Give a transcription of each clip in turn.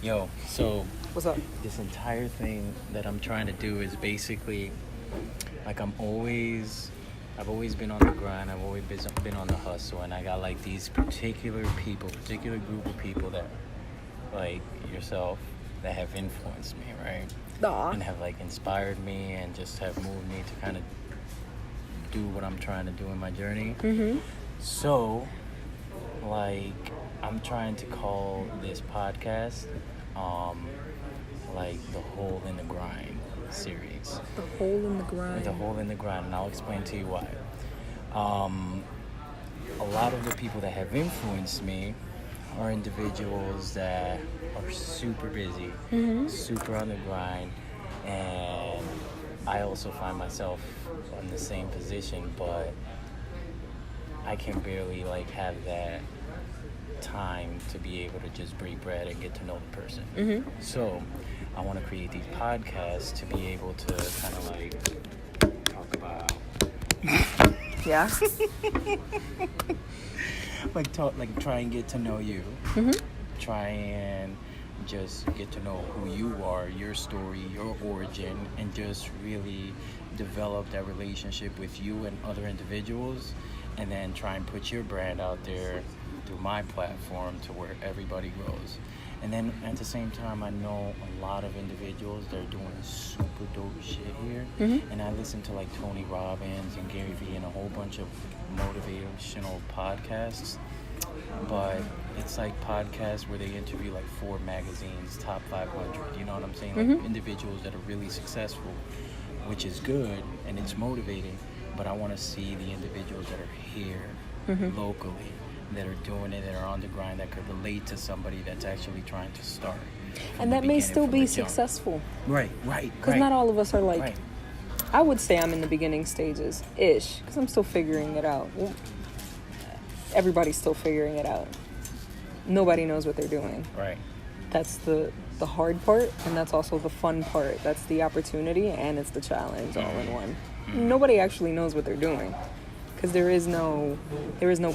Yo, so What's up? this entire thing that I'm trying to do is basically like I've always been on the grind. I've always been on the hustle, and I got like these particular group of people that like yourself that have influenced me, right? Aw. And have like inspired me and just have moved me to kind of do what I'm trying to do in my journey. Mm-hmm. So, like, I'm trying to call this podcast, like the Hole in the Grind series. The hole in the grind. The Hole in the Grind, and I'll explain to you why. A lot of the people that have influenced me are individuals that are super busy, super on the grind, and I also find myself in the same position, but I can barely like have that time to be able to just break bread and get to know the person. Mm-hmm. So I want to create these podcasts to be able to kind of like talk about Yeah. like try and get to know you. Mm-hmm. Try and just get to know who you are, your story, your origin, and just really develop that relationship with you and other individuals, and then try and put your brand out there through my platform to where everybody grows. And then at the same time, I know a lot of individuals that are doing super dope shit here. Mm-hmm. And I listen to like Tony Robbins and Gary Vee and a whole bunch of motivational podcasts. But it's like podcasts where they interview like Forbes magazines, top 500, you know what I'm saying? Like individuals that are really successful, which is good and it's motivating. But I want to see the individuals that are here locally, that are doing it, that are on the grind, that could relate to somebody that's actually trying to start. And that may still be successful. Right. Because not all of us are like, Right. I would say I'm in the beginning stages-ish, because I'm still figuring it out. Well, everybody's still figuring it out. Nobody knows what they're doing. Right. That's the hard part, and that's also the fun part. That's the opportunity, and it's the challenge all in one. Nobody actually knows what they're doing, because there is no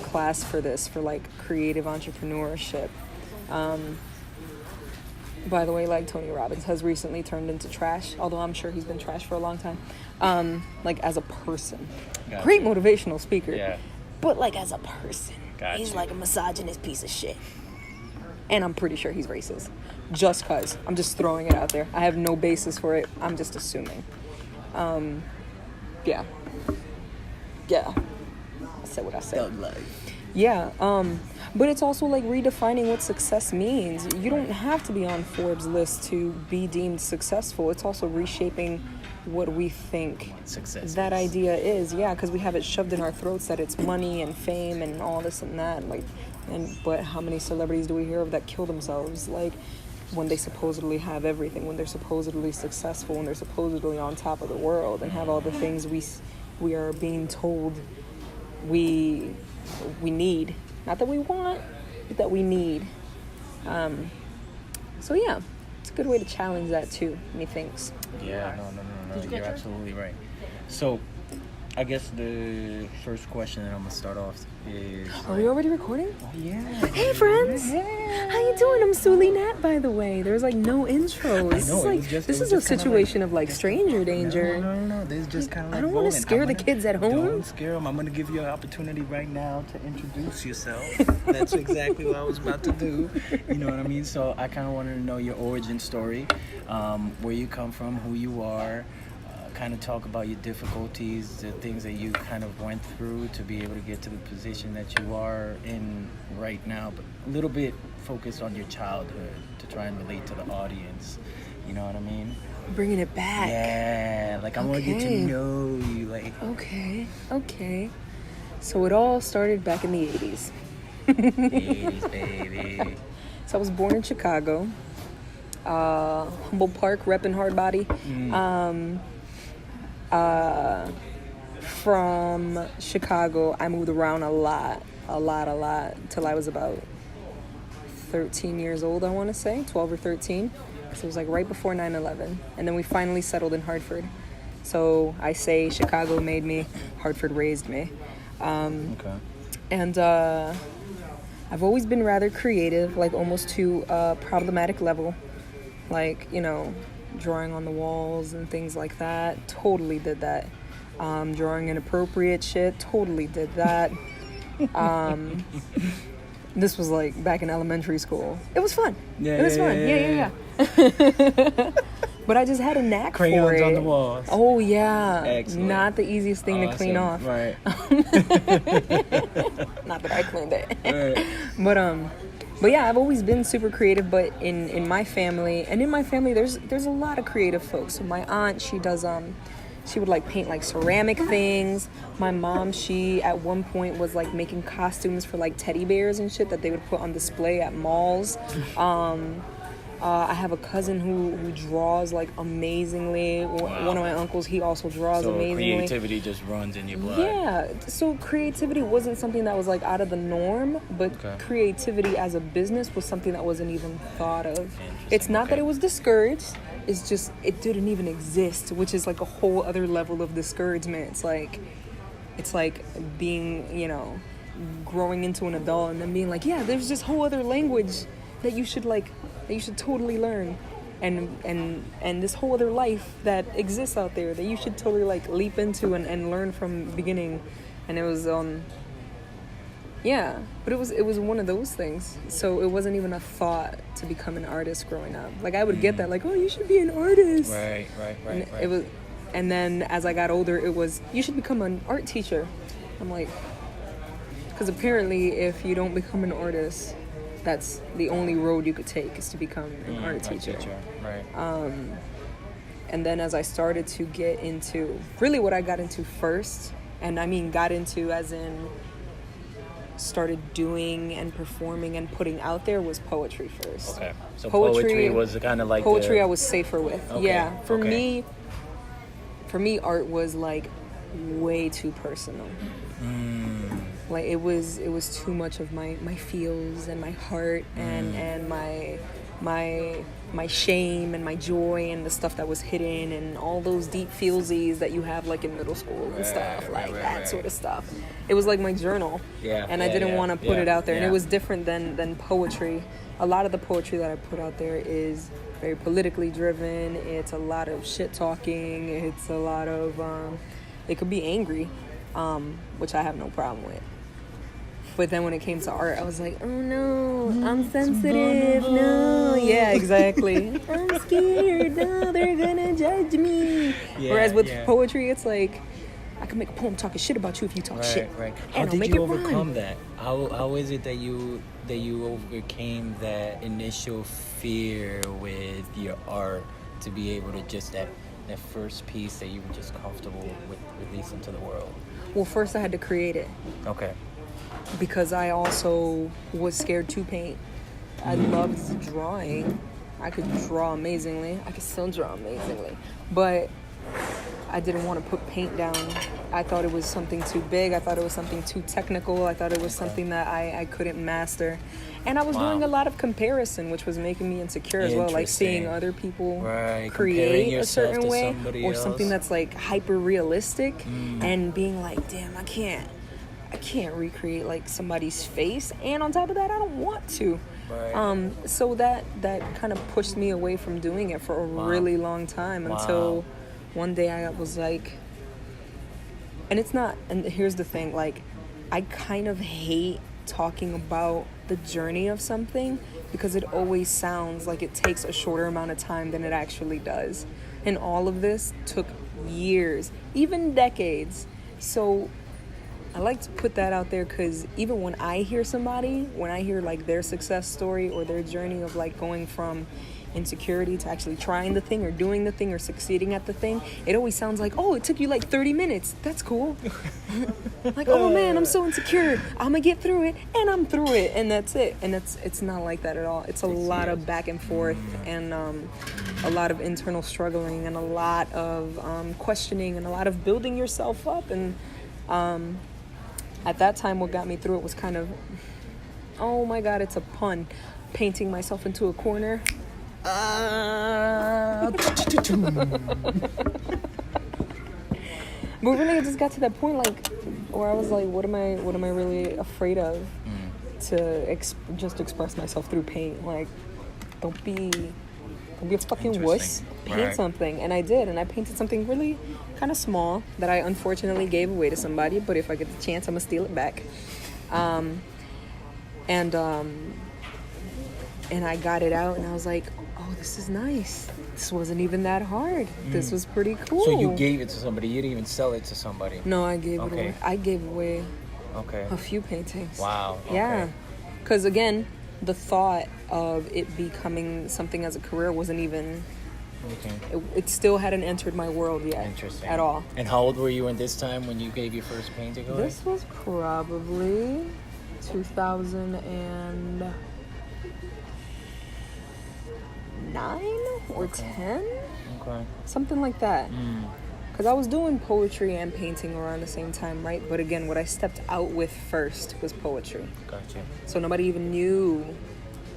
class for this, for like creative entrepreneurship. By the way, like Tony Robbins has recently turned into trash, although I'm sure he's been trash for a long time. Like as a person, Gotcha. great motivational speaker. Yeah. But like as a person, Gotcha. he's like a misogynist piece of shit. And I'm pretty sure he's racist. Just cause. I'm just throwing it out there. I have no basis for it. I'm just assuming. Yeah. I said what I said. Thug life. Yeah. But it's also like redefining what success means. You don't have to be on Forbes list to be deemed successful. It's also reshaping what we think Success that is. idea is. Yeah, because we have it shoved in our throats that it's money and fame and all this and that. But how many celebrities do we hear of that kill themselves? Like when they supposedly have everything, when they're supposedly successful, when they're supposedly on top of the world and have all the things we are being told we need. Not that we want, but that we need. So yeah, it's a good way to challenge that too, methinks. Yeah, no. You're absolutely right. So, I guess the first question that I'm gonna start off is. Are we already recording? Oh, yeah. Hey friends! Yeah. How you doing? I'm Suli Nat, by the way. There's like no intros. I know, This is a situation of like stranger danger. No. This is just kind of like I don't want to scare the kids at home. Don't scare them. I'm going to give you an opportunity right now to introduce yourself. That's exactly what I was about to do. You know what I mean? So I kind of wanted to know your origin story, where you come from, who you are, kind of talk about your difficulties, the things that you kind of went through to be able to get to the position that you are in right now, but a little bit focused on your childhood to try and relate to the audience. You know what I mean? Bringing it back. Yeah, like I want to get to know you, like. Okay. So it all started back in the 80s. 80s, baby. So I was born in Chicago, Humboldt Park, repping hard body. From Chicago, I moved around a lot, till I was about 13 years old, I want to say, 12 or 13. So it was like right before 9/11. And then we finally settled in Hartford. So I say Chicago made me, Hartford raised me. Okay. And I've always been rather creative, like almost to a problematic level. Like, you know, drawing on the walls and things like that. Totally did that. Drawing inappropriate shit. Totally did that. This was like back in elementary school. It was fun. It was fun. Yeah. But I just had a knack for it. Crayons on the walls. Oh yeah. Excellent. Not the easiest thing to clean off. Right. Not that I cleaned it. Right. But yeah, I've always been super creative. But in my family, there's a lot of creative folks. So my aunt, she does she would like paint like ceramic things. My mom, she at one point was like making costumes for like teddy bears and shit that they would put on display at malls. I have a cousin who draws like amazingly. Wow. One of my uncles, he also draws amazingly. Creativity just runs in your blood. Yeah, so creativity wasn't something that was like out of the norm, but creativity as a business was something that wasn't even thought of. It's not that it was discouraged, it's just it didn't even exist, which is like a whole other level of discouragement. It's like being, you know, growing into an adult and then being like, yeah, there's this whole other language that you should totally learn, and this whole other life that exists out there that you should totally like leap into and learn from the beginning. And it was but it was one of those things. So it wasn't even a thought to become an artist growing up. Like I would get that, like, oh, you should be an artist. Right. It was, and then as I got older, it was, you should become an art teacher. I'm like, because apparently if you don't become an artist, that's the only road you could take, is to become an art teacher. Right. And then as I started to get into, really what I got into first, and I mean got into as in started doing and performing and putting out there, was poetry first. Okay. So poetry was kind of like poetry I was safer with. Okay. Yeah. For me, art was like way too personal. Like it was too much of my feels and my heart and my shame and my joy and the stuff that was hidden and all those deep feelsies that you have like in middle school and stuff, like that sort of stuff. It was like my journal. I didn't want to put it out there. And it was different than poetry. A lot of the poetry that I put out there is very politically driven. It's a lot of shit talking. It's a lot of it could be angry, which I have no problem with. But then when it came to art, I was like, oh no, I'm sensitive. No, yeah, exactly. I'm scared. No, they're gonna judge me. Whereas with poetry, it's like, I can make a poem talking shit about you if you talk shit. Right. And How did you overcome that? How is it that you overcame that initial fear with your art to be able to just that first piece that you were just comfortable with releasing to the world? Well, first I had to create it. Okay. Because I also was scared to paint. I loved drawing. I could draw amazingly. I could still draw amazingly. But I didn't want to put paint down. I thought it was something too big. I thought it was something too technical. I thought it was something that I couldn't master. And I was doing a lot of which was making me insecure as well. Like seeing other people create a certain way or something that's like hyper realistic and being like, damn, I can't recreate like somebody's face, and on top of that I don't want to. So that kind of pushed me away from doing it for a really long time until one day I was like, and here's the thing, like I kind of hate talking about the journey of something because it always sounds like it takes a shorter amount of time than it actually does, and all of this took years, even decades. So I like to put that out there because even when I hear like their success story or their journey of like going from insecurity to actually trying the thing or doing the thing or succeeding at the thing, it always sounds like, oh, it took you like 30 minutes. That's cool. Like, oh man, I'm so insecure. I'm gonna get through it, and I'm through it, and that's it. And it's not like that at all. It's a lot of back and forth and a lot of internal struggling and a lot of questioning and a lot of building yourself up. And at that time, what got me through it was kind of, oh my God, it's a pun, painting myself into a corner. But really, it just got to that point, like, where I was like, what am I really afraid of? to just express myself through paint. Like, don't be a fucking wuss. Paint Right. something. And I did. And I painted something really kind of small that I unfortunately gave away to somebody. But if I get the chance, I'm going to steal it back. And I got it out and I was like, oh, this is nice. This wasn't even that hard. This was pretty cool. So you gave it to somebody. You didn't even sell it to somebody. No, I gave it Okay. away. I gave away Okay. a few paintings. Wow. Okay. Yeah. Because again, the thought of it becoming something as a career wasn't even, Okay. it still hadn't entered my world yet. Interesting. At all. And how old were you in this time when you gave your first painting away? This was probably 2009 or 10? Okay. Something like that. Mm. Because I was doing poetry and painting around the same time, right? But again, what I stepped out with first was poetry. Gotcha. So nobody even knew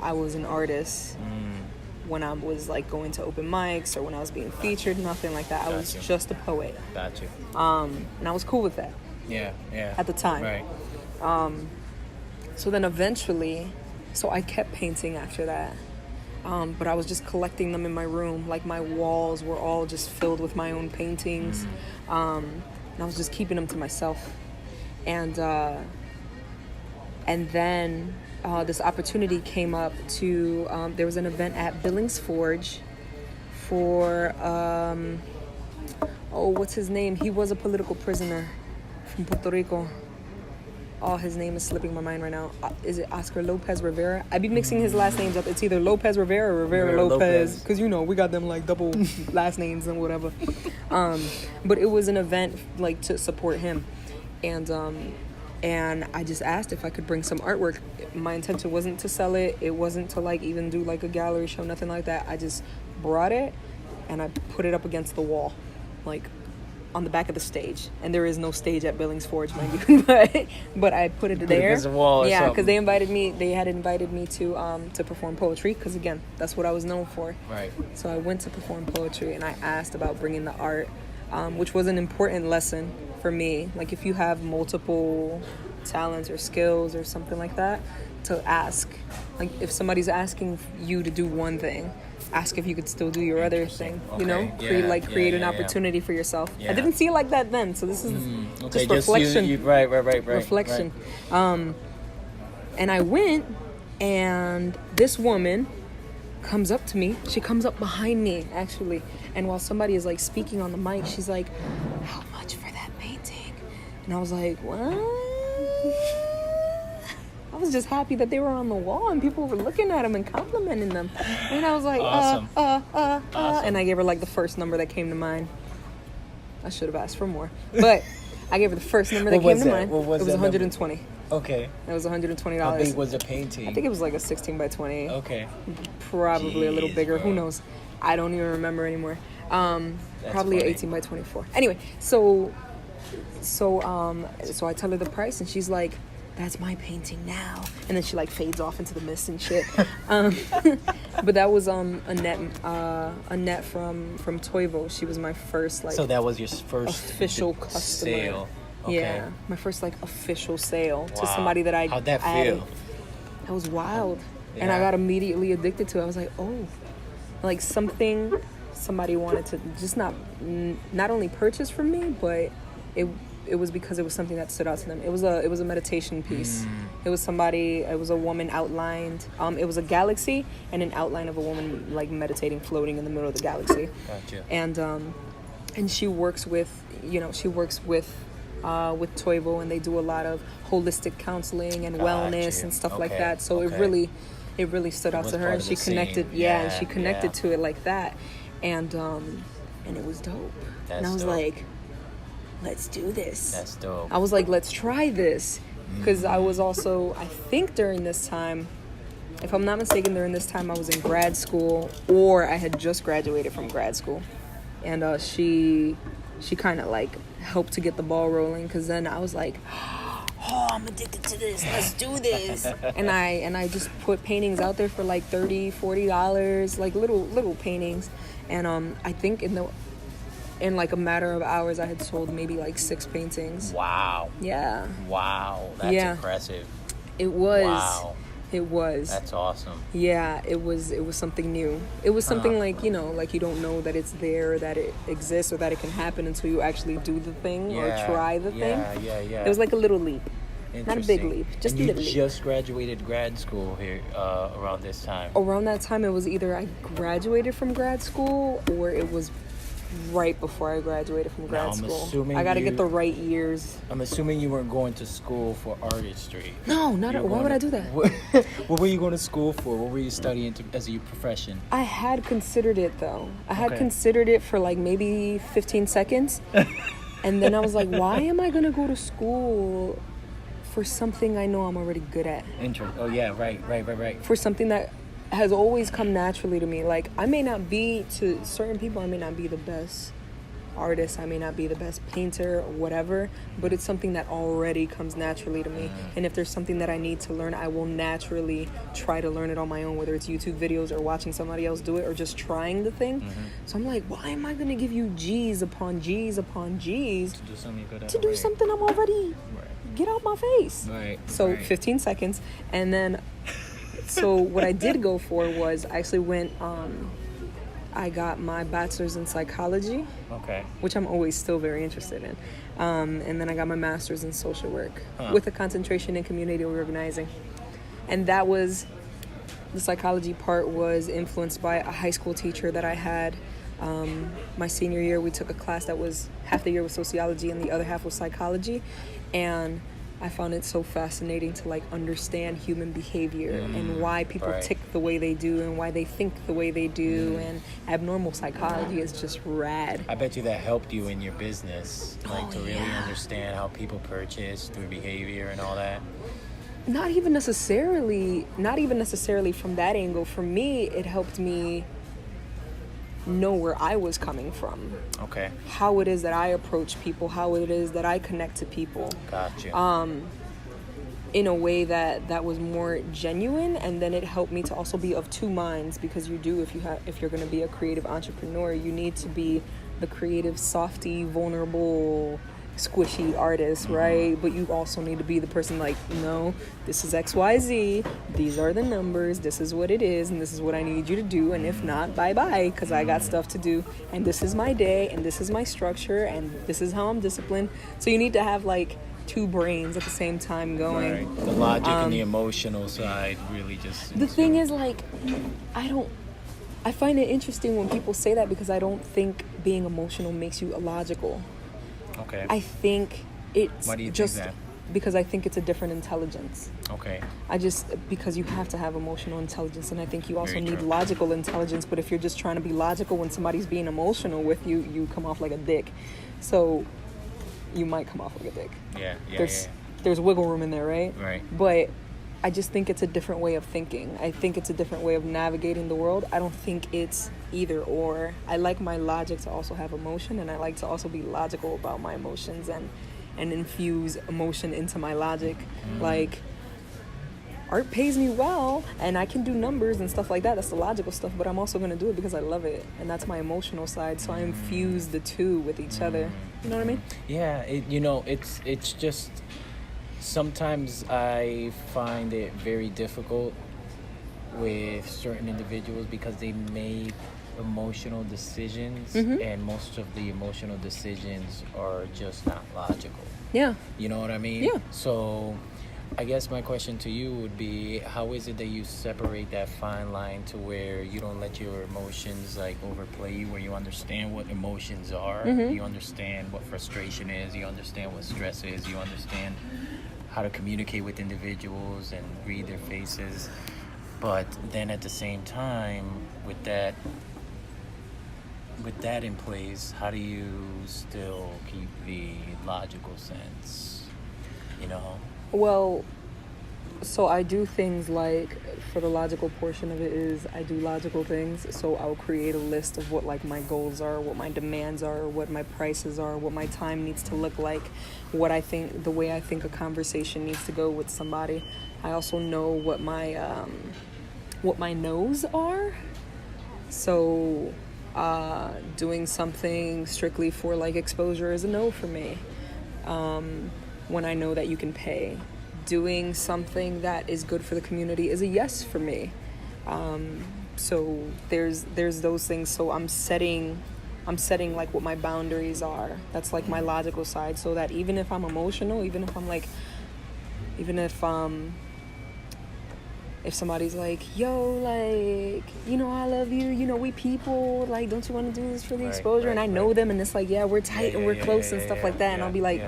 I was an artist Mm. when I was like going to open mics or when I was being featured, nothing like that. I was Gotcha. just a poet. Gotcha. And I was cool with that Yeah. Yeah. at the time. Right. So then eventually, so I kept painting after that. But I was just collecting them in my room. Like my walls were all just filled with my own paintings. And I was just keeping them to myself. And then this opportunity came up to, there was an event at Billings Forge for, what's his name? He was a political prisoner from Puerto Rico. Oh, his name is slipping my mind right now. Is it Oscar Lopez Rivera? I'd be mixing his last names up. It's either Lopez Rivera or Rivera Lopez. Because, you know, we got them like double last names and whatever. But it was an event like to support him. And I just asked if I could bring some artwork. My intention wasn't to sell it. It wasn't to like even do like a gallery show, nothing like that. I just brought it and I put it up against the wall. Like on the back of the stage, and there is no stage at Billings Forge, mind you. but I put it there. against the wall or yeah, something. because they invited me. They had invited me to perform poetry, because again, that's what I was known for. Right. So I went to perform poetry, and I asked about bringing the art, which was an important lesson for me. Like if you have multiple talents or skills or something like that, to ask. Like if somebody's asking you to do one thing, ask if you could still do your other thing. You know, Okay. create an opportunity for yourself. Yeah. I didn't see it like that then, so this is Okay. just reflection. Right. Reflection. And I went, and this woman comes up to me. She comes up behind me, actually. And while somebody is like speaking on the mic, she's like, "How much for that painting?" And I was like, "What?" I was just happy that they were on the wall and people were looking at them and complimenting them. And I was like, Awesome. Awesome. And I gave her like the first number that came to mind. I should have asked for more, but I gave her the first number that came to mind. What was it was that 120. Okay. It was $120. How big was the painting? I think it was like a 16 by 20. Okay. Probably a little Jeez, bigger. bro. Who knows? I don't even remember anymore. Probably funny. 18 by 24. Anyway, so I tell her the price, and she's like, "That's my painting now." And then she like fades off into the mist and shit. But that was Annette from Toivo. She was my first like So that was your first official customer. sale. Okay. Yeah, my first like official sale to Wow. somebody that I How'd that added. feel? That was wild. And I Yeah. got immediately addicted to it. I was like, oh, like something somebody wanted to just not only purchase from me, but it was because it was something that stood out to them. It was a meditation piece. It was a woman outlined. It was a galaxy and an outline of a woman like meditating, floating in the middle of the galaxy. Gotcha. And she works with Toivo, and they do a lot of holistic counseling and wellness Gotcha. and stuff like Okay, that. So okay. it really stood out was to her, part and of she the scene. connected. And she connected Yeah. to it like that, and it was dope. And I was dope. like, let's do this. That's dope. I was like, let's try this, because I was also, I think during this time, if I'm not mistaken, during this time I was in grad school, or I had just graduated from grad school, and she kind of like helped to get the ball rolling, because then I was like, oh, I'm addicted to this, let's do this. and I just put paintings out there for like $30-$40, like little paintings, and I think in like a matter of hours I had sold maybe like 6 paintings. Wow. Yeah. Wow. That's Yeah. impressive. It was. Wow. It was. That's awesome. Yeah, it was something new. It was something like, like you don't know that it's there, that it exists, or that it can happen until you actually do the thing or try the thing. Yeah. It was like a little leap. Not a big leap, just and a little you leap. just graduated grad school here around this time. Around that time, it was either I graduated from grad school or it was right before I graduated from grad school. I got to get the right years. I'm assuming you weren't going to school for artistry. No, not at all. Why would I do that? What were you going to school for? What were you studying as your profession? I had considered it, though. I had considered it for like maybe 15 seconds. And then I was like, why am I going to go to school for something I know I'm already good at? Oh, yeah, right. For something that has always come naturally to me. Like, I may not be, to certain people, I may not be the best artist, I may not be the best painter or whatever, but it's something that already comes naturally to me. And if there's something that I need to learn, I will naturally try to learn it on my own, whether it's YouTube videos or watching somebody else do it or just trying the thing. So I'm like, why am I going to give you G's upon G's upon G's to do something good to do something I'm already get out my face? So 15 seconds. And then so what I did go for was I actually went I got my bachelor's in psychology, which I'm always still very interested in, and then I got my master's in social work with a concentration in community organizing. And that was, the psychology part was influenced by a high school teacher that I had. My senior year, we took a class that was half the year was sociology and the other half was psychology, and I found it so fascinating to like understand human behavior and why people tick the way they do and why they think the way they do, and abnormal psychology is just rad. I bet you that helped you in your business, like to really understand how people purchase through behavior and all that. Not even necessarily from that angle. For me, it helped me know where I was coming from. How it is that I approach people, how it is that I connect to people. Gotcha. In a way that was more genuine, and then it helped me to also be of two minds, because if you're going to be a creative entrepreneur, you need to be the creative, softy, vulnerable, squishy artist, right? But you also need to be the person like, no, this is XYZ, these are the numbers, this is what it is, and this is what I need you to do, and if not, bye-bye, because I got stuff to do, and this is my day, and this is my structure, and this is how I'm disciplined. So you need to have like two brains at the same time going. The logic and the emotional side really just... The thing is, like, I find it interesting when people say that, because I don't think being emotional makes you illogical. I think it's Why do you just think that? Because I think it's a different intelligence. Because you have to have emotional intelligence, and I think you also need logical intelligence. But if you're just trying to be logical when somebody's being emotional with you, you come off like a dick. So you might come off like a dick. There's wiggle room in there, right? But I just think it's a different way of thinking. I think it's a different way of navigating the world. I don't think it's either or. I like my logic to also have emotion, and I like to also be logical about my emotions and infuse emotion into my logic. Like, art pays me well, and I can do numbers and stuff like that. That's the logical stuff, but I'm also going to do it because I love it, and that's my emotional side. So I infuse the two with each other. You know what I mean? Yeah, it's just... Sometimes I find it very difficult with certain individuals because they make emotional decisions, and most of the emotional decisions are just not logical. Yeah. You know what I mean? Yeah. So I guess my question to you would be, how is it that you separate that fine line to where you don't let your emotions like overplay you, where you understand what emotions are, you understand what frustration is, you understand what stress is, you understand how to communicate with individuals and read their faces, but then at the same time, with that in place, how do you still keep the logical sense, you know? Well, so I do things like, for the logical portion of it is I do logical things. So I'll create a list of what like my goals are, what my demands are, what my prices are, what my time needs to look like, what I think, the way I think a conversation needs to go with somebody. I also know what my no's are. So doing something strictly for like exposure is a no for me. When I know that you can pay. doing something that is good for the community is a yes for me. So there's those things. So I'm setting like what my boundaries are. That's like my logical side, so that even if I'm emotional, even if somebody's like, yo, like, you know, I love you, you know, we people, like, don't you want to do this for the exposure? And I know them, and it's like, yeah, we're tight and we're close and stuff like that. And I'll be like,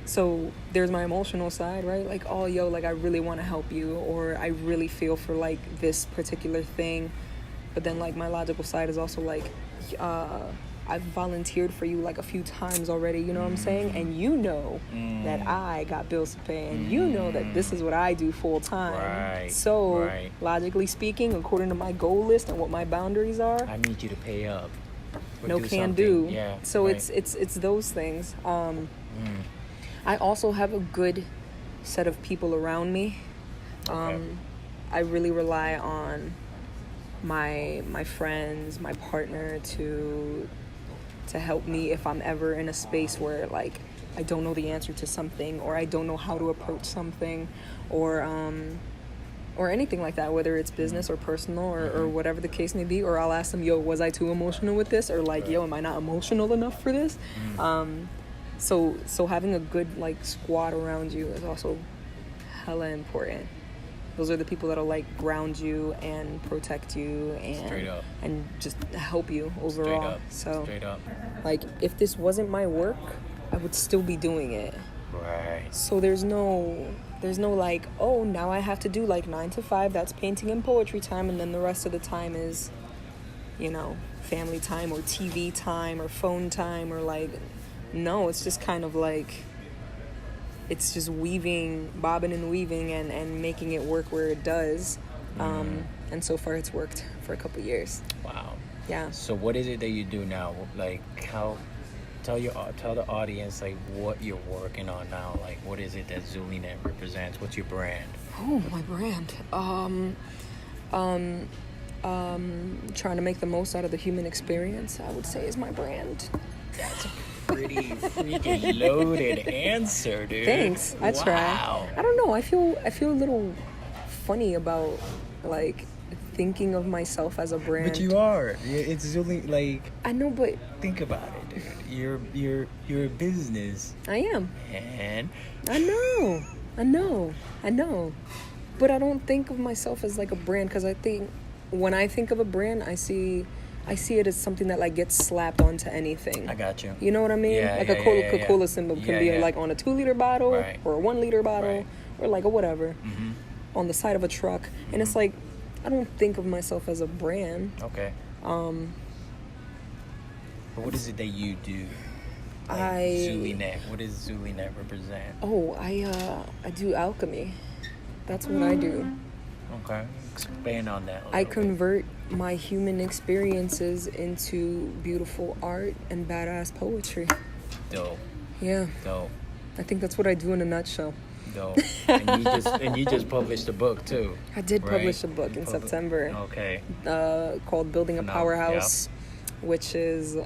so there's my emotional side, right? Like, oh, yo, like, I really want to help you, or I really feel for, like, this particular thing. But then, like, my logical side is also like, I've volunteered for you like a few times already, you know what I'm saying? And you know that I got bills to pay, and you know that this is what I do full time. Right. So logically speaking, according to my goal list and what my boundaries are, I need you to pay up. No can do. Yeah. So it's those things. I also have a good set of people around me. I really rely on my friends, my partner to help me if I'm ever in a space where, like, I don't know the answer to something, or I don't know how to approach something, or anything like that, whether it's business or personal or whatever the case may be. Or I'll ask them, yo, was I too emotional with this? Or like, yo, am I not emotional enough for this? So having a good, like, squad around you is also hella important. Those are the people that'll, like, ground you and protect you and just help you overall. Straight up. Like, if this wasn't my work, I would still be doing it. Right. So there's no like, oh, now I have to do like 9 to 5, that's painting and poetry time, and then the rest of the time is, you know, family time or TV time or phone time, or like, no, it's just kind of like, it's just bobbing and weaving and making it work where it does. And so far it's worked for a couple years. Wow. Yeah. So what is it that you do now? Like, how, tell the audience, like, what you're working on now. Like, what is it that Zulinet represents? What's your brand? Oh, my brand. Trying to make the most out of the human experience, I would say, is my brand. That's a pretty freaking loaded answer, dude. Thanks. I try. I don't know. I feel a little funny about, like, thinking of myself as a brand. But you are. It's really, like, I know, but think about it, dude. You're a business. I am. And I know. But I don't think of myself as like a brand, because I think when I think of a brand, I see it as something that, like, gets slapped onto anything. I got you. You know what I mean? Yeah, like a Coca-Cola symbol can be like on a 2-liter bottle or a 1-liter bottle or like a whatever on the side of a truck. And it's like, I don't think of myself as a brand. Okay. But what is it that you do? Like, Zulinet. What does Zulinet represent? Oh, I do alchemy. That's what I do. Okay. Expand on that. I convert my human experiences into beautiful art and badass poetry. Dope. Yeah. Dope. I think that's what I do in a nutshell. Dope. And you just published a book too. I did publish a book in September. Okay. Called Building a Powerhouse, which is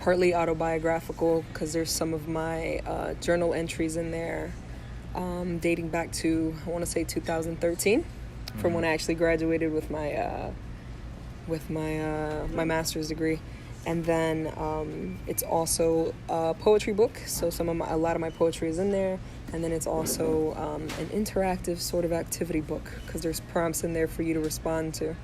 partly autobiographical, because there's some of my journal entries in there dating back to, I want to say, 2013, from when I actually graduated with my my master's degree. And then it's also a poetry book, so a lot of my poetry is in there. And then it's also an interactive sort of activity book, because there's prompts in there for you to respond to.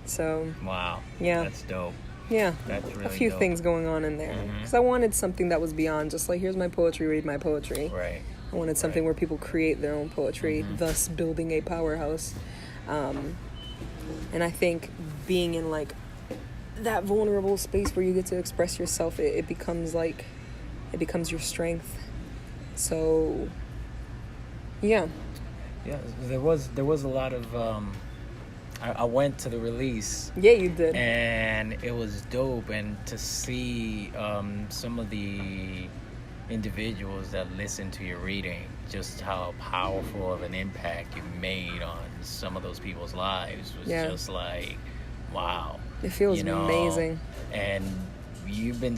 So wow, yeah, that's dope. Yeah, that's really a few dope. things going on in there, because I wanted something that was beyond just like, here's my poetry, read my poetry. Right. I wanted something where people create their own poetry, thus building a powerhouse. And I think being in, like, that vulnerable space where you get to express yourself, it becomes your strength. So yeah, there was a lot of I went to the release. Yeah, you did. And it was dope, and to see some of the individuals that listened to your reading, just how powerful of an impact you made on some of those people's lives was just like, wow. It feels amazing. And you've been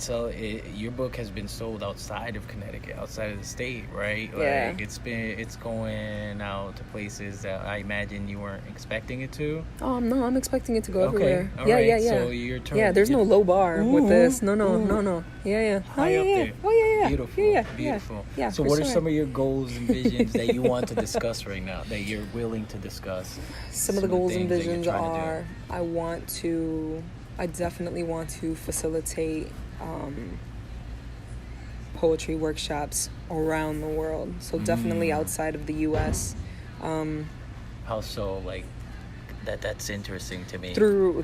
your book has been sold outside of Connecticut, outside of the state, right? Yeah. Like it's going out to places that I imagine you weren't expecting it to. Oh no, I'm expecting it to go Okay, everywhere. all Yeah, right, yeah, yeah. so you're yeah, there's no low bar with this. No. Ooh. Yeah, yeah. High oh, up yeah, there. yeah. Oh yeah, yeah. Beautiful, Yeah, beautiful. Yeah, so for what are sure. some of your goals and visions that you want to discuss right now, that you're willing to discuss? Some of the goals and things that you're visions trying to do. are I definitely want to facilitate poetry workshops around the world. So definitely outside of the U.S. How so? Like that's interesting to me. Through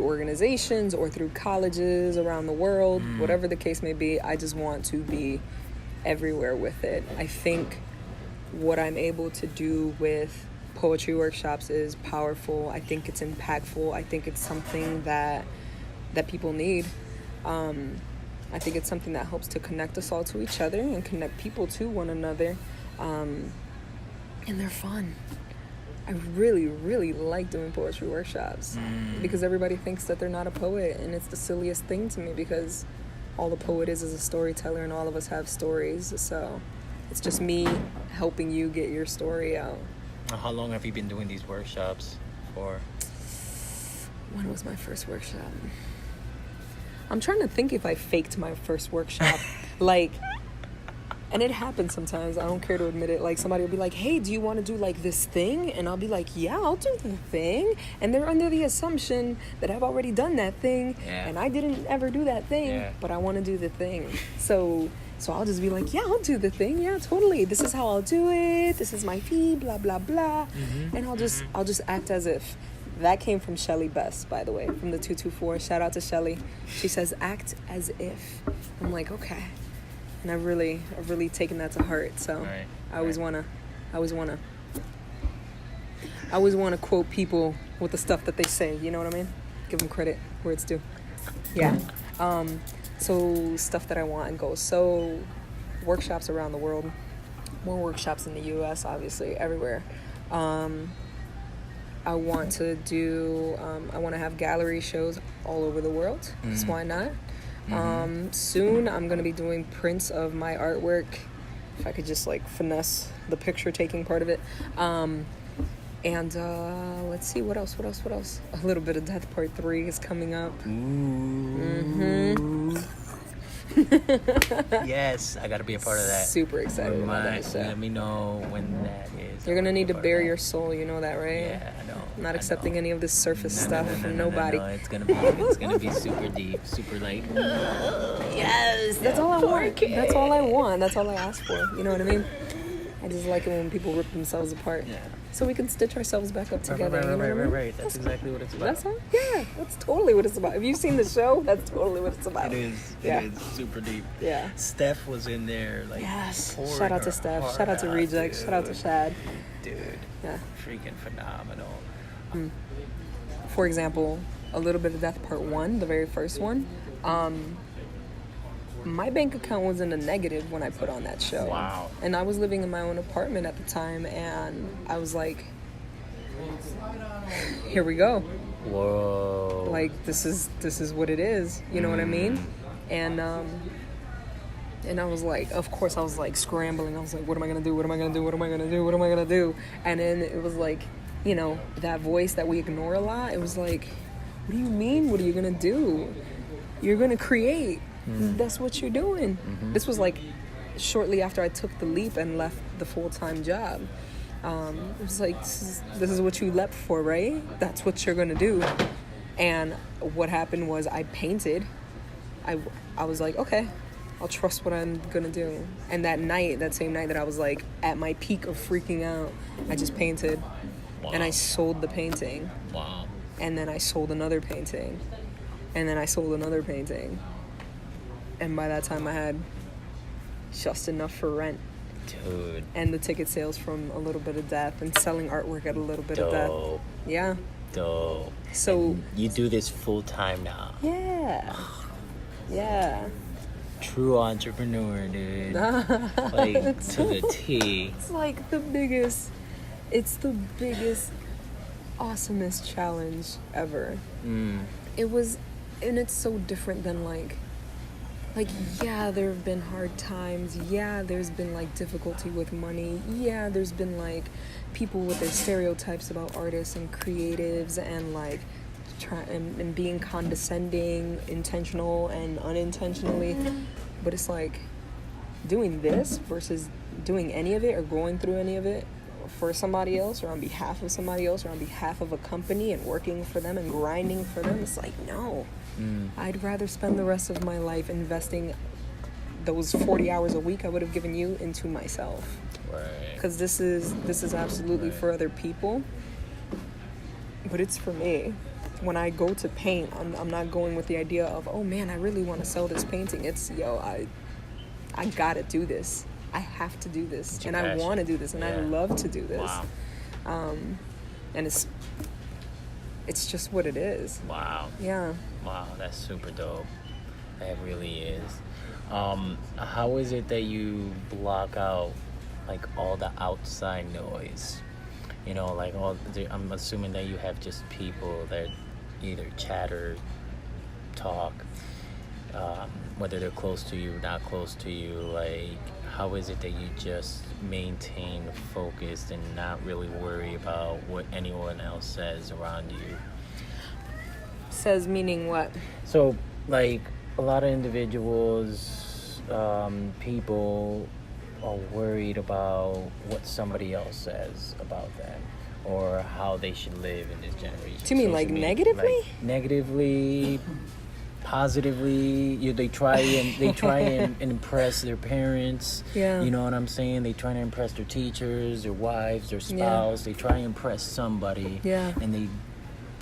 organizations or through colleges around the world, whatever the case may be. I just want to be everywhere with it. I think what I'm able to do with poetry workshops is powerful. I think it's impactful. I think it's something that people need. I think it's something that helps to connect us all to each other and connect people to one another. And they're fun. I really, really like doing poetry workshops because everybody thinks that they're not a poet, and it's the silliest thing to me because all a poet is a storyteller, and all of us have stories. So it's just me helping you get your story out. How long have you been doing these workshops for? When was my first workshop? I'm trying to think if I faked my first workshop. And it happens sometimes. I don't care to admit it. Like, somebody will be like, hey, do you want to do, like, this thing? And I'll be like, yeah, I'll do the thing. And they're under the assumption that I've already done that thing. Yeah. And I didn't ever do that thing. Yeah. But I want to do the thing. So I'll just be like, yeah, I'll do the thing. Yeah, totally. This is how I'll do it. This is my fee, blah, blah, blah. And I'll just act as if. That came from Shelly Best, by the way, from the 224. Shout out to Shelly. She says, act as if. I'm like, okay. And I've really taken that to heart. So Right. I always wanna quote people with the stuff that they say. You know what I mean? Give them credit where it's due. Yeah. So stuff that I want and goals. So workshops around the world, more workshops in the U.S. Obviously everywhere. I want to do. I want to have gallery shows all over the world. So why not? Soon I'm going to be doing prints of my artwork, if I could just like finesse the picture taking part of it. And let's see, what else? A little bit of Death Part 3 is coming up. Yes, I gotta be a part of that. Super excited about that shit. Let me know when that is. You're going to need to bare your soul, you know that, right? Yeah, I know. I'm not accepting any of this surface stuff from nobody. No, it's gonna be super deep, super like. Yes, that's all I want. That's all I want. That's all I ask for. You know what I mean? I just like it when people rip themselves apart. Yeah. So we can stitch ourselves back up together. You know what I mean? Right. That's exactly what it's about. That's all. Yeah, that's totally what it's about. Have you seen the show? That's totally what it's about. It is. Yeah. It is super deep. Yeah. Steph was in there, like. Yes. pouring Shout out to her Steph. heart Shout out to out, Reject. dude. Shout out to Shad. Dude. Yeah. Freaking phenomenal. For example, a little bit of Death Part 1, the very first one. My bank account was in the negative when I put on that show. Wow. And I was living in my own apartment at the time, and I was like, here we go. Whoa. Like, this is what it is. You know what I mean? And I was like, of course I was like scrambling. I was like, what am I gonna do? And then it was like, you know, that voice that we ignore a lot. It was like, what do you mean? What are you gonna do? You're gonna create. That's what you're doing. This was like shortly after I took the leap and left the full-time job. It was like, this is what you leapt for, right? That's what you're gonna do. And what happened was I painted. I was like, okay, I'll trust what I'm gonna do. And that same night that I was like at my peak of freaking out, I just painted. Wow. And I sold the painting. Wow. And then I sold another painting. And then I sold another painting. And by that time I had just enough for rent. Dude. And the ticket sales from A Little Bit of Death and selling artwork at A Little Bit of Death. Yeah. Dope. So You do this full time now. yeah. Yeah. True entrepreneur, dude. Like to the T. It's like the biggest awesomest challenge ever. Mm. It was, and it's so different than like, yeah, there have been hard times. Yeah, there's been like difficulty with money. Yeah, there's been like people with their stereotypes about artists and creatives and like and being condescending, intentional and unintentionally. But it's like doing this versus doing any of it or going through any of it for somebody else or on behalf of somebody else or on behalf of a company and working for them and grinding for them. It's like, no. I'd rather spend the rest of my life investing those 40 hours a week I would have given you into myself. Right. Because this is absolutely for other people, but it's for me. When I go to paint, I'm not going with the idea of, oh man, I really want to sell this painting. It's, yo, I gotta do this. I have to do this, and I want to do this, and I love to do this. Wow. And it's just what it is. Wow. Yeah. Wow, that's super dope. That really is. How is it that you block out like all the outside noise? You know, like I'm assuming that you have just people that either chat or talk, whether they're close to you, not close to you. Like, how is it that you just maintain focused and not really worry about what anyone else says around you? Says meaning what? So, like, a lot of individuals, people are worried about what somebody else says about them or how they should live in this generation. Do you mean like negatively? Like, negatively, positively. They try and impress their parents. Yeah. You know what I'm saying? They try to impress their teachers, their wives, their spouse. They try to impress somebody. Yeah. And they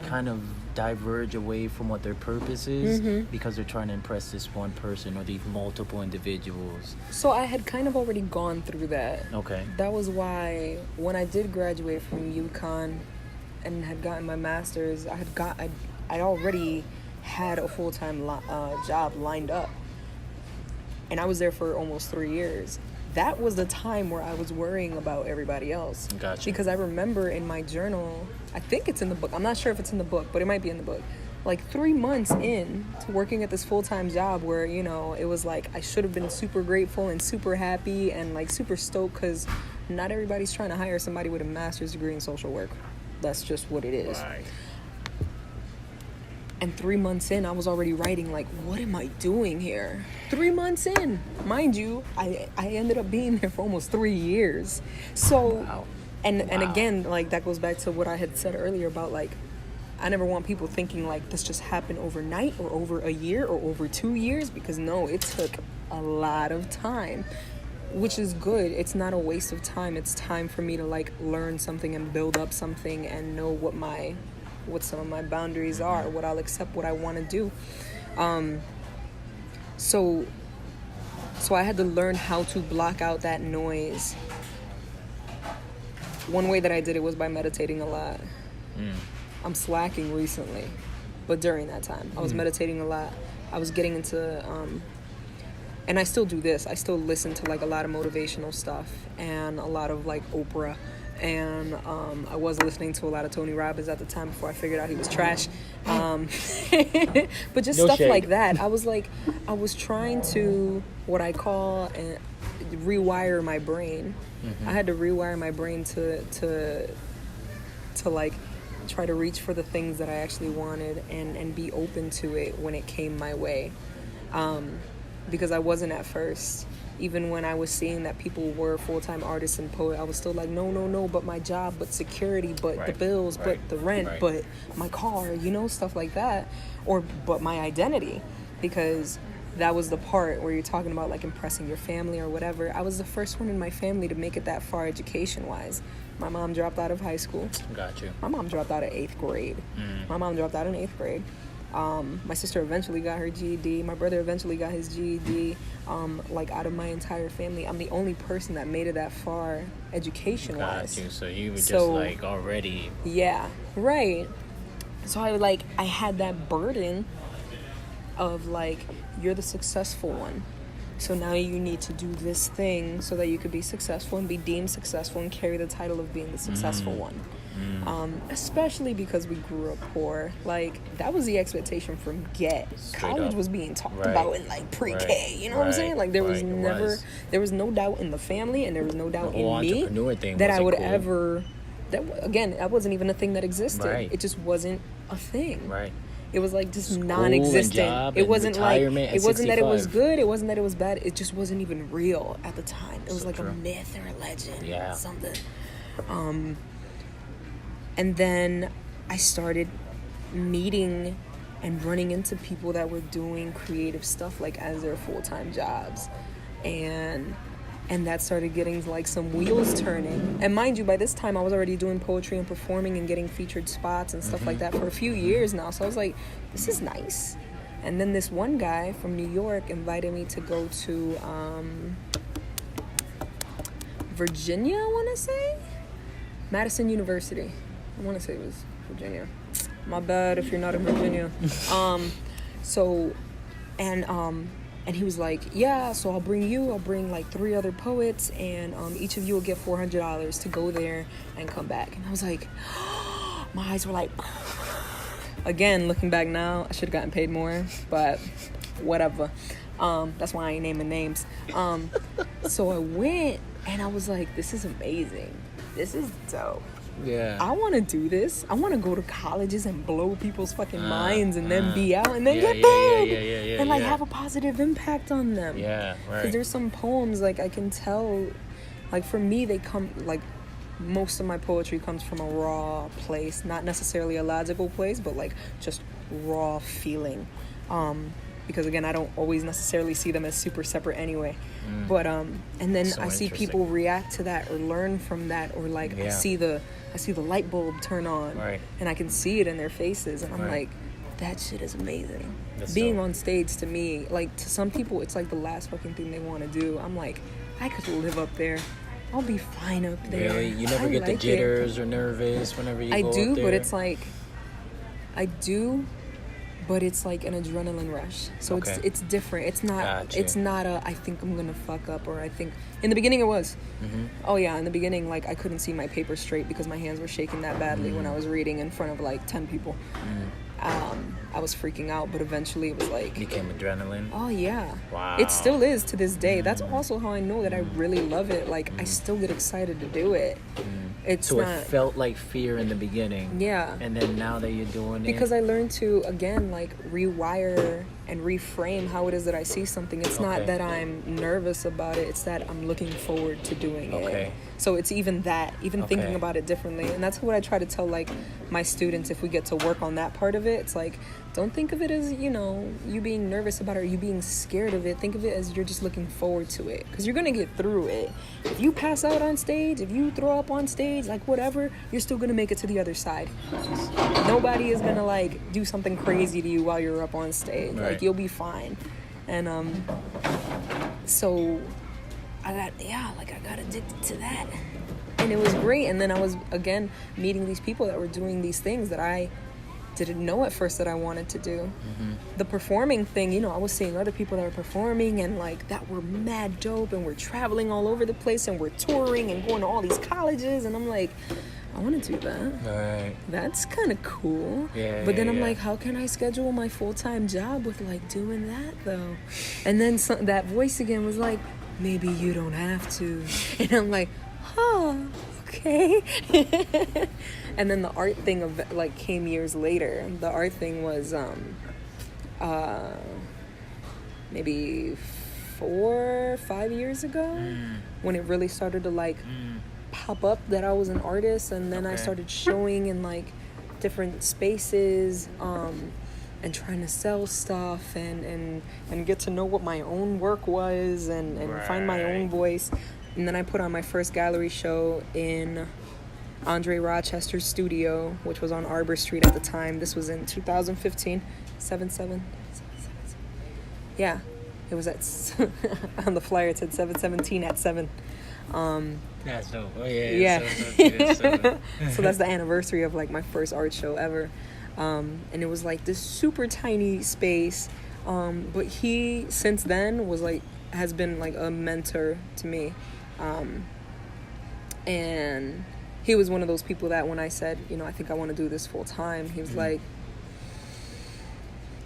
kind of diverge away from what their purpose is because they're trying to impress this one person or these multiple individuals. So I had kind of already gone through that. Okay. That was why when I did graduate from UConn and had gotten my master's, I already had a full-time job lined up, and I was there for almost 3 years. That was the time where I was worrying about everybody else. Gotcha. Because I remember in my journal, I think it's in the book, I'm not sure if it's in the book, but it might be in the book, like 3 months in to working at this full-time job where, you know, it was like I should have been super grateful and super happy and like super stoked because not everybody's trying to hire somebody with a master's degree in social work. That's just what it is. Right. And 3 months in, I was already writing, like, what am I doing here? 3 months in. Mind you, I ended up being there for almost 3 years. So, Wow. and again, like, that goes back to what I had said earlier about, like, I never want people thinking, like, this just happened overnight or over a year or over 2 years. Because, no, it took a lot of time, which is good. It's not a waste of time. It's time for me to, like, learn something and build up something and know what some of my boundaries are, what I'll accept, what I want to do. So I had to learn how to block out that noise. One way that I did it was by meditating a lot. I'm slacking recently, but during that time, I was meditating a lot. I was getting into, and I still do this. I still listen to like a lot of motivational stuff and a lot of like Oprah. And I was listening to a lot of Tony Robbins at the time before I figured out he was trash. But just No stuff shade. like that. I was trying to, what I call, rewire my brain. I had to rewire my brain to like try to reach for the things that I actually wanted and be open to it when it came my way. Because I wasn't at first. Even when I was seeing that people were full-time artists and poets, I was still like, no, but my job, but security, but the bills, but the rent, but my car, you know, stuff like that. But my identity, because that was the part where you're talking about like impressing your family or whatever. I was the first one in my family to make it that far education-wise. My mom dropped out of high school. Got you. My mom dropped out of 8th grade. My mom dropped out in 8th grade. My sister eventually got her GED. My brother eventually got his GED. Like out of my entire family, I'm the only person that made it that far education-wise. Got you. So you were just like already. Yeah, right. So I had that burden of like, you're the successful one. So now you need to do this thing so that you could be successful and be deemed successful and carry the title of being the successful one. Especially because we grew up poor. Like, that was the expectation from get. Straight College up. was being talked Right. about in like pre-K. Right. You know what I'm saying? Right. Like, there was Right. It never, was. there was no doubt in the family, and there was no doubt The whole in me entrepreneur thing that I wasn't would cool. ever. Again, that wasn't even a thing that existed. Right. It just wasn't a thing. Right. It was like just School and non-existent. job It and wasn't like, retirement at it wasn't that it was 65. good. It wasn't that it was bad. It just wasn't even real at the time. It was So like a true. myth or a legend Yeah. or something. And then I started meeting and running into people that were doing creative stuff like as their full-time jobs. And that started getting like some wheels turning. And mind you, by this time I was already doing poetry and performing and getting featured spots and stuff like that for a few years now. So I was like, this is nice. And then this one guy from New York invited me to go to Virginia, I want to say? Madison University. I want to say it was Virginia. My bad if you're not in Virginia. And he was like, yeah, so I'll bring like 3 other poets, and each of you will get $400 to go there and come back. And I was like, my eyes were like, again, looking back now, I should have gotten paid more, but whatever. That's why I ain't naming names. So I went, and I was like, this is amazing. This is dope. Yeah. I want to do this. I want to go to colleges and blow people's fucking minds and then be out and then Yeah, get yeah, paid yeah, and like yeah. have a positive impact on them. Yeah, Because right. there's some poems like I can tell, like for me they come like most of my poetry comes from a raw place, not necessarily a logical place, but like just raw feeling. Because again, I don't always necessarily see them as super separate anyway. But and then So I see interesting. people react to that or learn from that, or like Yeah. I see the light bulb turn on, Right. and I can see it in their faces, and I'm Right. like, that shit is amazing. That's Being dope. on stage to me, like to some people, it's like the last fucking thing they want to do. I'm like, I could live up there. I'll be fine up there. Really? You never I get the like it. jitters or nervous whenever you I go do, up there? but it's like, I do, but it's like an adrenaline rush. So Okay. it's different. It's not. Gotcha. It's not a. I think I'm gonna fuck up, or I think. In the beginning, it was. Mm-hmm. Oh yeah, in the beginning, like I couldn't see my paper straight because my hands were shaking that badly when I was reading in front of like 10 people. I was freaking out, but eventually it was like, Became adrenaline. oh yeah. Wow. It still is to this day. That's also how I know that I really love it. Like I still get excited to do it. It's So not. it felt like fear in the beginning. Yeah. And then now that you're doing it. Because I learned to again like rewire and reframe how it is that I see something. It's Okay. not that I'm nervous about it, it's that I'm looking forward to doing Okay. it. So it's even that, even thinking Okay. about it differently. And that's what I try to tell like my students if we get to work on that part of it. It's like, don't think of it as, you know, you being nervous about it or you being scared of it. Think of it as you're just looking forward to it, because you're gonna get through it. If you pass out on stage, if you throw up on stage, like whatever, you're still gonna make it to the other side. Nobody is gonna like do something crazy to you while you're up on stage. Right. Like you'll be fine. And so I got addicted to that, and it was great. And then I was again meeting these people that were doing these things that I didn't know at first that I wanted to do. The performing thing, you know, I was seeing other people that were performing and like that were mad dope, and we're traveling all over the place and we're touring and going to all these colleges, and I'm like, I want to do that. Right. That's kind of cool. Yeah, But then yeah, I'm yeah. like, how can I schedule my full-time job with like doing that though? And then that voice again was like, maybe you don't have to. And I'm like, huh, okay. And then the art thing of like came years later. The art thing was maybe 4 or 5 years ago when it really started to like pop up that I was an artist, and then I Okay. started showing in like different spaces and trying to sell stuff and get to know what my own work was and find my own Right. voice. And then I put on my first gallery show in Andre Rochester's studio, which was on Arbor Street at the time. This was in 2015. 7-7. Yeah, it was at on the flyer it said 717 at 7. That's dope. Oh yeah. Yeah. So So that's the anniversary of like my first art show ever. And it was like this super tiny space. But he since then has been like a mentor to me. And he was one of those people that when I said, you know, I think I want to do this full time, he was like,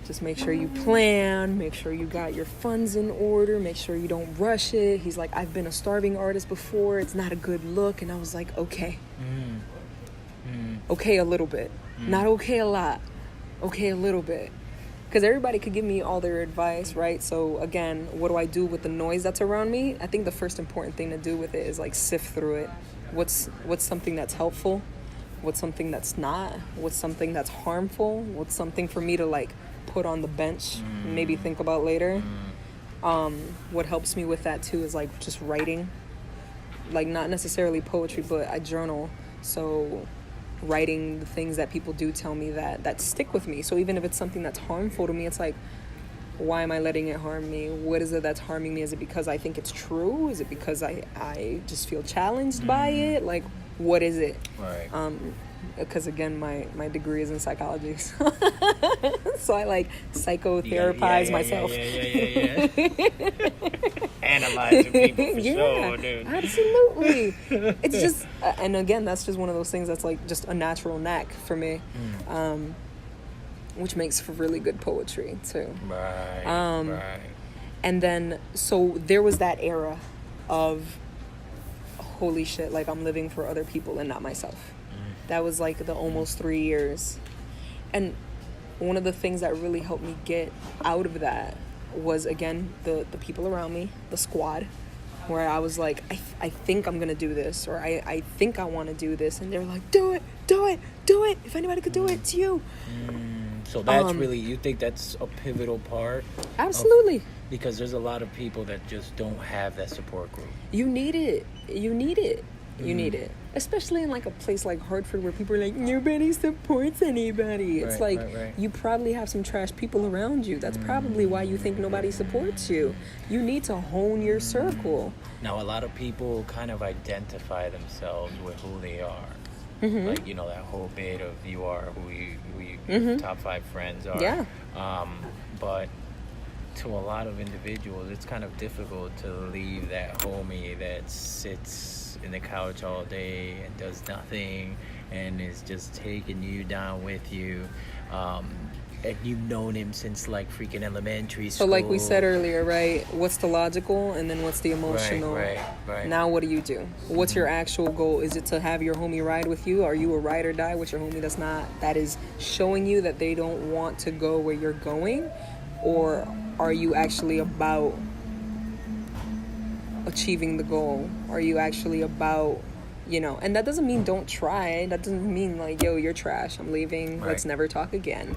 just make sure you plan, make sure you got your funds in order, make sure you don't rush it. He's like, I've been a starving artist before, it's not a good look. And I was like, okay. Okay, a little bit. Not okay a lot. Okay, a little bit. Because everybody could give me all their advice, right? So again, what do I do with the noise that's around me? I think the first important thing to do with it is like sift through it. What's something that's helpful? What's something that's not? What's something that's harmful? What's something for me to like put on the bench, maybe think about later? What helps me with that too is like just writing, like not necessarily poetry, but I journal. So writing the things that people do tell me that stick with me. So even if it's something that's harmful to me, it's like, why am I letting it harm me? What is it that's harming me? Is it because I think it's true? Is it because I just feel challenged by it? Like, what is it? Right. Because again, my degree is in psychology, so I like psychotherapize myself. Analyzing people for Yeah, sure, dude. absolutely. It's just, and again, that's just one of those things that's like just a natural knack for me, which makes for really good poetry too. Right. Right. And then, so there was that era of, holy shit, like I'm living for other people and not myself. That was like the almost 3 years. And one of the things that really helped me get out of that was, again, the people around me, the squad, where I was like, I think I'm going to do this, or I think I want to do this. And they were like, do it. If anybody could do it, it's you. So that's really, you think that's a pivotal part? Absolutely. Because there's a lot of people that just don't have that support group. You need it. You need it. Especially in like a place like Hartford where people are like, nobody supports anybody. It's Right, like, right. you probably have some trash people around you. That's probably why you think nobody supports you. You need to hone your circle. Now, a lot of people kind of identify themselves with who they are. Like, you know, that whole bit of you are who your top 5 friends are. Yeah. But to a lot of individuals, it's kind of difficult to leave that homie that sits in the couch all day and does nothing and is just taking you down with you. And you've known him since like freaking elementary school. So like we said earlier, right? What's the logical and then what's the emotional? Right. Now what do? What's your actual goal? Is it to have your homie ride with you? Are you a ride or die with your homie that is showing you that they don't want to go where you're going? Or are you actually about achieving the goal? Are you actually about, you know, and that doesn't mean don't try. That doesn't mean like, yo, you're trash, I'm leaving, let's never talk again.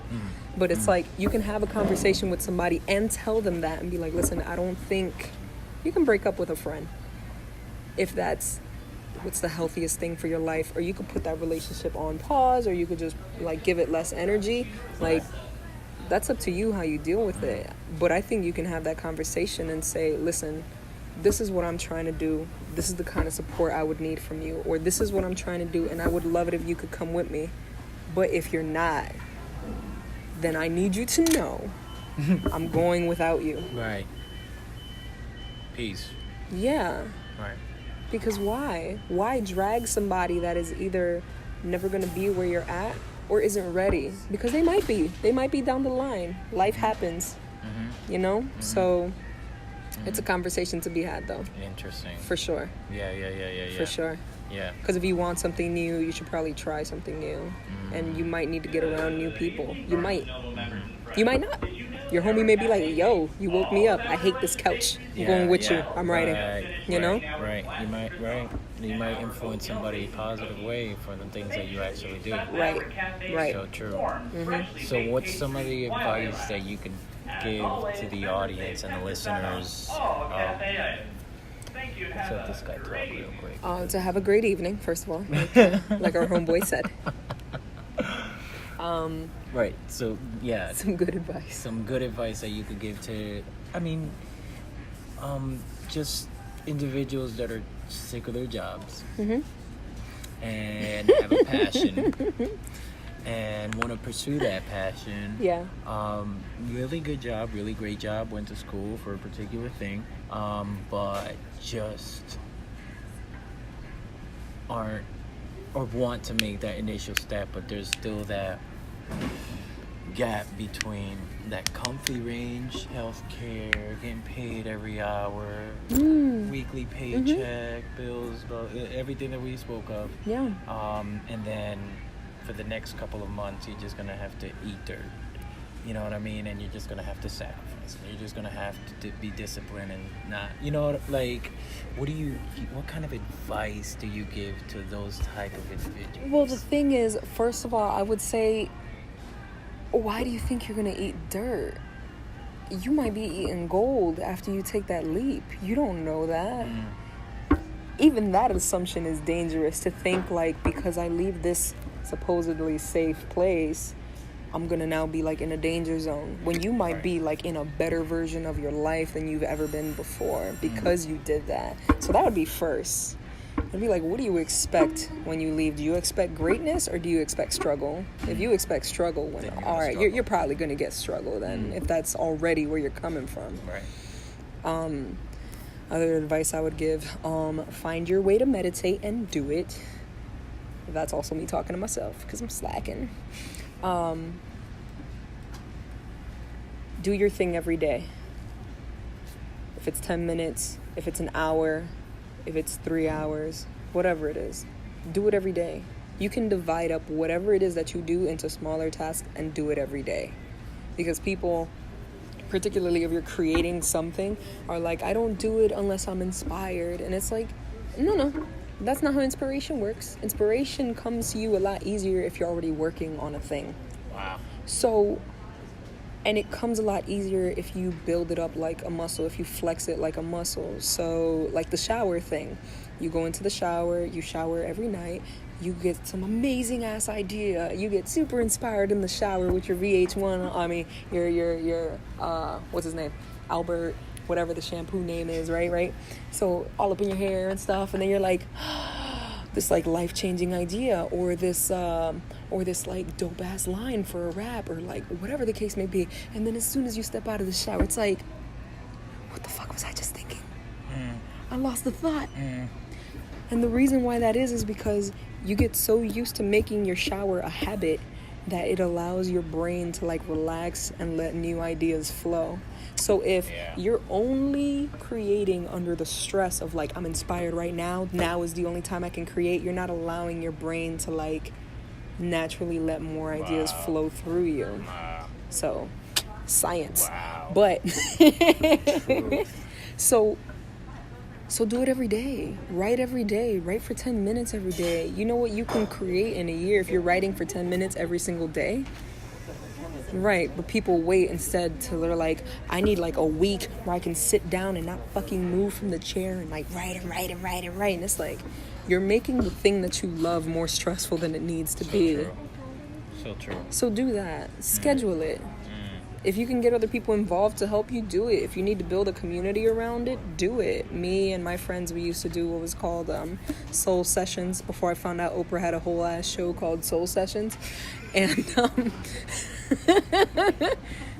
But it's like, you can have a conversation with somebody and tell them that and be like, listen, I don't think you can break up with a friend if that's what's the healthiest thing for your life, or you could put that relationship on pause, or you could just like give it less energy. Like, that's up to you how you deal with it. But I think you can have that conversation and say, listen, this is what I'm trying to do. This is the kind of support I would need from you. Or this is what I'm trying to do, and I would love it if you could come with me. But if you're not, then I need you to know I'm going without you. Right. Peace. Yeah. Right. Because why? Why drag somebody that is either never going to be where you're at or isn't ready? Because they might be. They might be down the line. Life happens. You know? So it's a conversation to be had, though. Interesting. For sure. Yeah. For sure. Yeah. Because if you want something new, you should probably try something new. And you might need to get around new people. You might. You might not. Your homie may be like, yo, you woke me up. I hate this couch. I'm going with you. I'm writing. You know? Right. You might influence somebody a positive way for the things that you actually do. Right. So true. So what's some of the advice that you could give to the audience and the listeners? Let's let this guy talk real quick. To have a great evening, first of all, like our homeboy said. Right. So yeah. Some good advice. Some good advice that you could give to, just individuals that are sick of their jobs and have a passion and want to pursue that passion. Yeah. Really good job, really great job. Went to school for a particular thing, but just aren't or want to make that initial step, but there's still that gap between that comfy range, healthcare, getting paid every hour, weekly paycheck, bills, everything that we spoke of. Yeah. And then for the next couple of months, you're just gonna have to eat dirt. You know what I mean? And you're just gonna have to sacrifice. And you're just gonna have to be disciplined and not, like, what kind of advice do you give to those type of individuals? Well, the thing is, first of all, I would say, why do you think you're gonna eat dirt? You might be eating gold after you take that leap. You don't know that. Even that assumption is dangerous, to think like, because I leave this supposedly safe place, I'm gonna now be like in a danger zone, when you might be like in a better version of your life than you've ever been before because you did that. So that would be first. It'd be like, what do you expect when you leave? Do you expect greatness or do you expect struggle? If you expect struggle, all right, you're probably gonna get struggle then, if that's already where you're coming from. Right. Other advice I would give, find your way to meditate and do it. That's also me talking to myself because I'm slacking. Do your thing every day. If it's 10 minutes, if it's an hour, if it's 3 hours, whatever it is, do it every day. You can divide up whatever it is that you do into smaller tasks and do it every day. Because people, particularly if you're creating something, are like, I don't do it unless I'm inspired. And it's like, no, that's not how inspiration works. Inspiration comes to you a lot easier if you're already working on a thing. Wow. So, and it comes a lot easier if you build it up like a muscle, if you flex it like a muscle. So, like the shower thing. You go into the shower, you shower every night, you get some amazing ass idea. You get super inspired in the shower with your VH1, your what's his name? Albert, whatever the shampoo name is, right? So all up in your hair and stuff, and then you're like, this like life-changing idea, or this like dope ass line for a rap, or like whatever the case may be. And then as soon as you step out of the shower, it's like, what the fuck was I just thinking? I lost the thought. And the reason why that is because you get so used to making your shower a habit that it allows your brain to like relax and let new ideas flow. So if you're only creating under the stress of like, I'm inspired right now is the only time I can create, you're not allowing your brain to like naturally let more ideas flow through you. So science. But so do it every day. Write every day. Write for 10 minutes every day. You know what you can create in a year if you're writing for 10 minutes every single day? Right, but people wait instead till they're like, I need like a week where I can sit down and not fucking move from the chair and like write. And it's like, you're making the thing that you love more stressful than it needs to be. So true. So do that. Schedule it. If you can get other people involved to help you, do it. If you need to build a community around it, do it. Me and my friends, we used to do what was called Soul Sessions before I found out Oprah had a whole ass show called Soul Sessions. And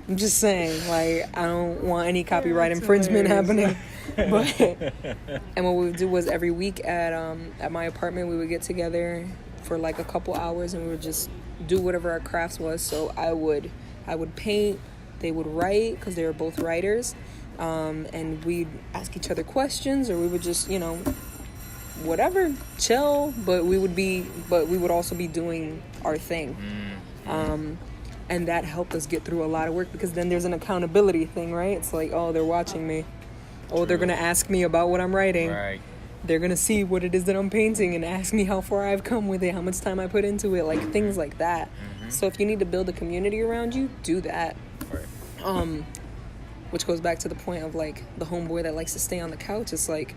I'm just saying, like, I don't want any copyright infringement happening. But and what we would do was every week at my apartment, we would get together for like a couple hours and we would just do whatever our crafts was. So I would paint, they would write because they were both writers, and we'd ask each other questions, or we would just, whatever, chill, but we would also be doing our thing. And that helped us get through a lot of work, because then there's an accountability thing, right? It's like, oh, they're watching me. Oh, they're going to ask me about what I'm writing. Right. They're going to see what it is that I'm painting and ask me how far I've come with it, how much time I put into it, like things like that. So if you need to build a community around you, do that. Right. Which goes back to the point of like the homeboy that likes to stay on the couch. It's like,